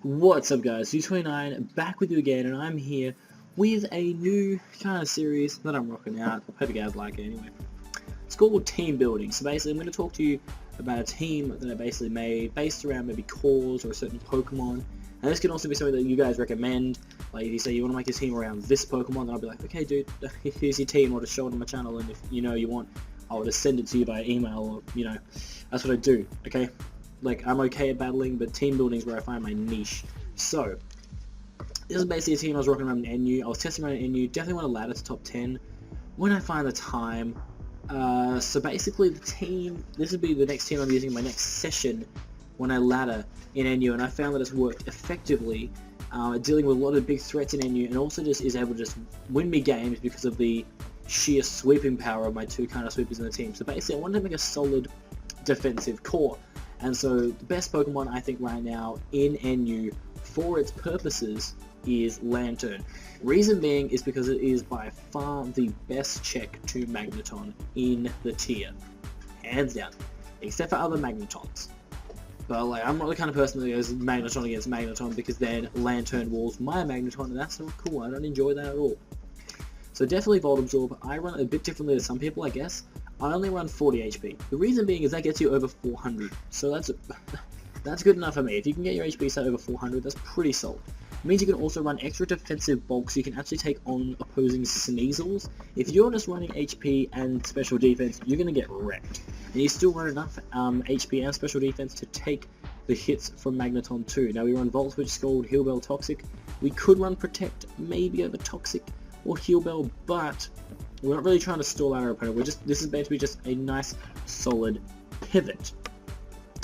What's up guys, U29 back with you again, and I'm here with a new kind of series that I'm rocking out. I hope you guys like it anyway. It's called Team Building. So basically I'm going to talk to you about a team that I basically made based around maybe cores or a certain Pokemon. And this can also be something that you guys recommend. Like if you say you want to make a team around this Pokemon, then I'll be like, okay dude, here's your team, I'll just show it on my channel, and if you want, I'll just send it to you by email, or that's what I do, okay? Like, I'm okay at battling, but team building is where I find my niche. So, this is basically a team I was rocking around in NU. I was testing around in NU, definitely want to ladder to top 10 when I find the time. So basically the team, this would be the next team I'm using in my next session when I ladder in NU, and I found that it's worked effectively dealing with a lot of big threats in NU, and also just is able to just win me games because of the sheer sweeping power of my two kind of sweepers in the team. So basically I wanted to make a solid defensive core. And so the best Pokemon I think right now in NU for its purposes is Lanturn. Reason being is because it is by far the best check to Magneton in the tier. Hands down. Except for other Magnetons. But like, I'm not the kind of person that goes Magneton against Magneton, because then Lanturn walls my Magneton, and that's not cool. I don't enjoy that at all. So definitely Volt Absorb. I run it a bit differently to some people, I guess. I only run 40 HP. The reason being is that gets you over 400. So that's good enough for me. If you can get your HP set over 400, that's pretty solid. It means you can also run extra defensive bulk, so you can actually take on opposing Sneasels. If you're just running HP and special defense, you're going to get wrecked. And you still run enough HP and special defense to take the hits from Magneton too. Now we run Volt Switch, Scald, Heal Bell, Toxic. We could run Protect, maybe over Toxic or Heal Bell, but we're not really trying to stall out our opponent. This is basically just a nice, solid pivot.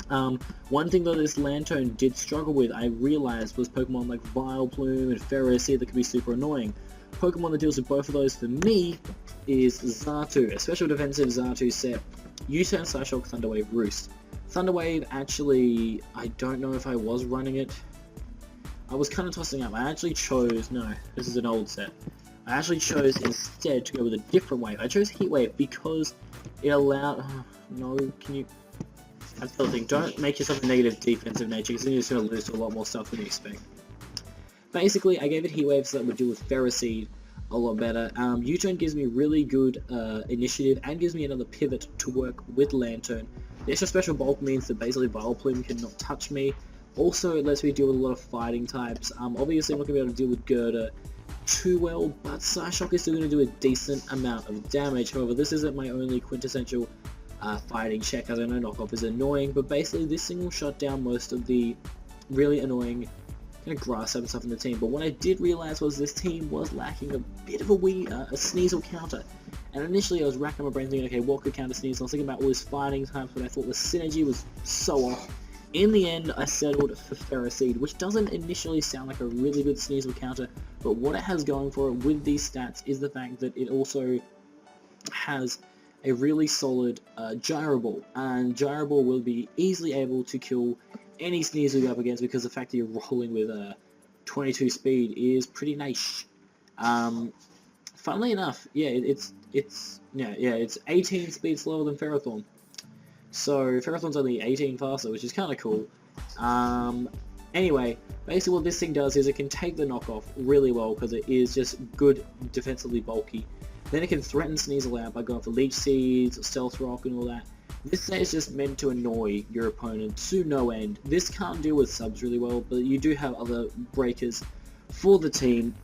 One thing that this Lanturn did struggle with, I realized, was Pokemon like Vileplume and Farah Seed that can be super annoying. Pokemon that deals with both of those for me is Xatu, a special defensive Xatu set. U-Turn, Psyshock, Thunderwave, Roost. Thunderwave, actually, I don't know if I was running it. I was kind of tossing up. I actually chose, no, this is an old set. I actually chose instead to go with a different wave. I chose Heat Wave because it allowed... no, can you... That's the other thing. Don't make yourself a negative defensive nature, because then you're just going to lose to a lot more stuff than you expect. Basically, I gave it Heat Wave so that would deal with Farah Seed a lot better. U-Turn gives me really good initiative and gives me another pivot to work with Lanturn. The extra special bulk means that basically Vileplume cannot touch me. Also, it lets me deal with a lot of fighting types. Obviously, I'm not going to be able to deal with Gerda too well, but Psyshock is still going to do a decent amount of damage. However, this isn't my only quintessential fighting check, as I know Knockoff is annoying, but basically this thing will shut down most of the really annoying kind of grass type and stuff in the team. But what I did realize was this team was lacking a bit of a Sneasel counter. And initially I was racking my brain thinking, okay, what could counter Sneasel? I was thinking about all his fighting types, but I thought the synergy was so off. In the end, I settled for Farah Seed, which doesn't initially sound like a really good Sneasel counter, but what it has going for it with these stats is the fact that it also has a really solid Gyro Ball, and Gyro Ball will be easily able to kill any Sneasel you go up against, because the fact that you're rolling with 22 speed is pretty nice. Funnily enough, yeah, it's 18 speed slower than Ferrothorn. So Ferrothorn's only 18 faster, which is kind of cool. Anyway, basically what this thing does is it can take the knockoff really well, because it is just good defensively bulky. Then it can threaten Sneasel out by going for Leech Seeds, or Stealth Rock and all that. This set is just meant to annoy your opponent to no end. This can't deal with subs really well, but you do have other breakers for the team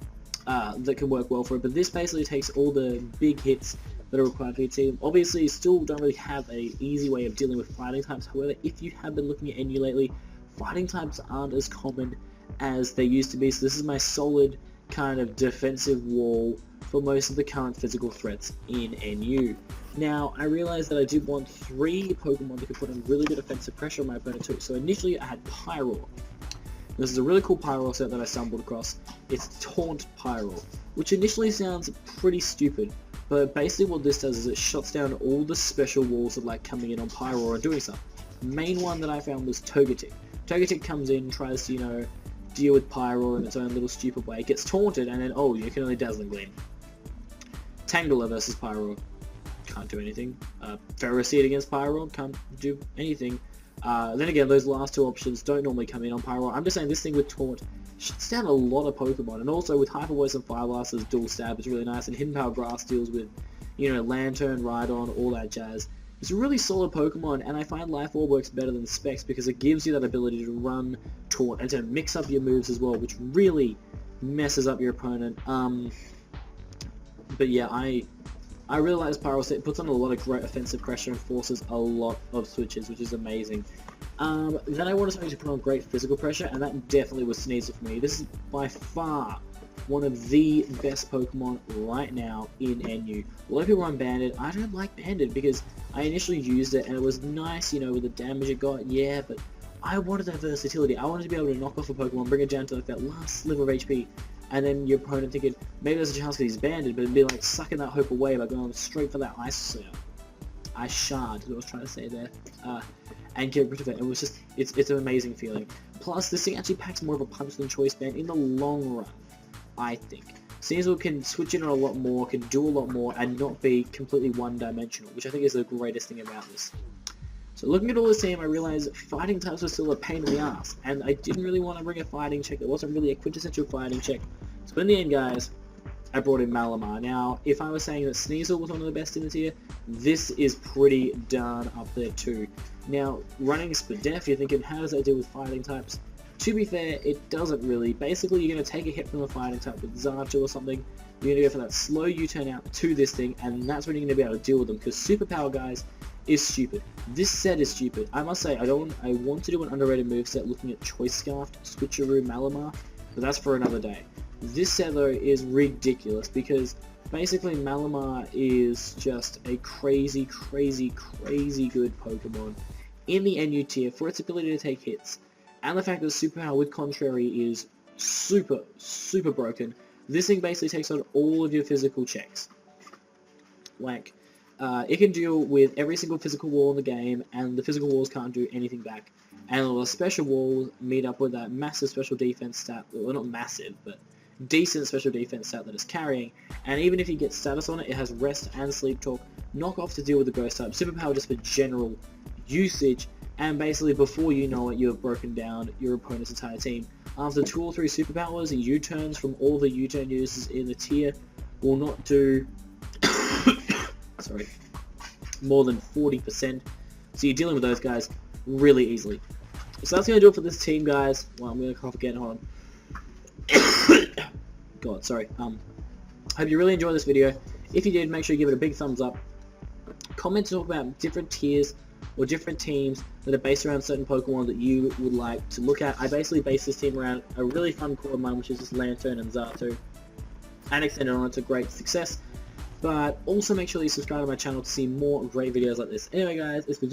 that can work well for it. But this basically takes all the big hits that are required for your team. Obviously, you still don't really have an easy way of dealing with fighting types. However, if you have been looking at NU lately, fighting types aren't as common as they used to be. So this is my solid kind of defensive wall for most of the current physical threats in NU. Now, I realized that I did want 3 Pokemon that could put on really good offensive pressure on my opponent too. So initially I had Pyroar. This is a really cool Pyroar set that I stumbled across. It's Taunt Pyroar, which initially sounds pretty stupid, but basically what this does is it shuts down all the special walls that like coming in on Pyroar and doing stuff. The main one that I found was Togetic. Togetic comes in, tries to, deal with Pyroar in its own little stupid way, gets taunted, and then, oh, you can only Dazzling Gleam. Tangela versus Pyroar. Can't do anything. Farah Seed against Pyroar. Can't do anything. Then again, those last two options don't normally come in on Pyroar. I'm just saying this thing with Taunt shuts down a lot of Pokemon, and also with Hyper Voice and Fire Blast as dual stab is really nice, and Hidden Power Grass deals with, you know, Lantern, Rhydon, all that jazz. It's a really solid Pokemon, and I find Life Orb works better than Specs because it gives you that ability to run Taunt and to mix up your moves as well, which really messes up your opponent. But yeah, I really like this Pyroar set. It puts on a lot of great offensive pressure and forces a lot of switches, which is amazing. Then I wanted something to put on great physical pressure, and that definitely was Sneasel for me. This is by far one of the best Pokemon right now in NU. A lot of people run Bandit. I don't like Bandit because I initially used it and it was nice, you know, with the damage it got, yeah, but I wanted that versatility. I wanted to be able to knock off a Pokemon, bring it down to like that last sliver of HP, and then your opponent thinking, maybe there's a chance that he's Bandit, but it'd be like sucking that hope away by going straight for that Ice Shard, is what I was trying to say there, and get rid of it. It was just, it's an amazing feeling. Plus, this thing actually packs more of a punch than Choice Band in the long run, I think. Sneasel can switch in a lot more, can do a lot more, and not be completely one-dimensional, which I think is the greatest thing about this. So looking at all this team, I realized fighting types were still a pain in the ass, and I didn't really want to bring a fighting check. It wasn't really a quintessential fighting check. So in the end, guys, I brought in Malamar. Now, if I was saying that Sneasel was one of the best in the tier, this is pretty darn up there too. Now, running Spadef, you're thinking, how does that deal with fighting types? To be fair, it doesn't really. Basically, you're going to take a hit from a fighting type with Zartu or something. You're going to go for that slow U-turn out to this thing, and that's when you're going to be able to deal with them, because Superpower, guys, is stupid. This set is stupid. I must say, I want to do an underrated moveset looking at Choice Scarf, Switcheroo, Malamar, but that's for another day. This set, though, is ridiculous, because basically Malamar is just a crazy, crazy, crazy good Pokemon in the NU tier for its ability to take hits. And the fact that Superpower with Contrary is super, super broken. This thing basically takes on all of your physical checks. Like, it can deal with every single physical wall in the game, and the physical walls can't do anything back. And all the special walls meet up with that massive special defense stat, well, not massive, but decent special defense stat that it's carrying. And even if you get status on it, it has Rest and Sleep Talk, Knock Off to deal with the Ghost type, Superpower just for general usage, and basically before you know it, you have broken down your opponent's entire team. After 2 or 3 superpowers, U-turns from all the U-turn users in the tier will not do sorry, more than 40%. So you're dealing with those guys really easily. So that's going to do it for this team, guys. Well, I'm going to cough again, hold on. God, sorry. Hope you really enjoyed this video. If you did, make sure you give it a big thumbs up. Comment to talk about different tiers or different teams that are based around certain Pokemon that you would like to look at. I basically based this team around a really fun core of mine, which is just Lantern and Zartu, and extended on it to great success. But also make sure you subscribe to my channel to see more great videos like this. Anyway, guys, it's been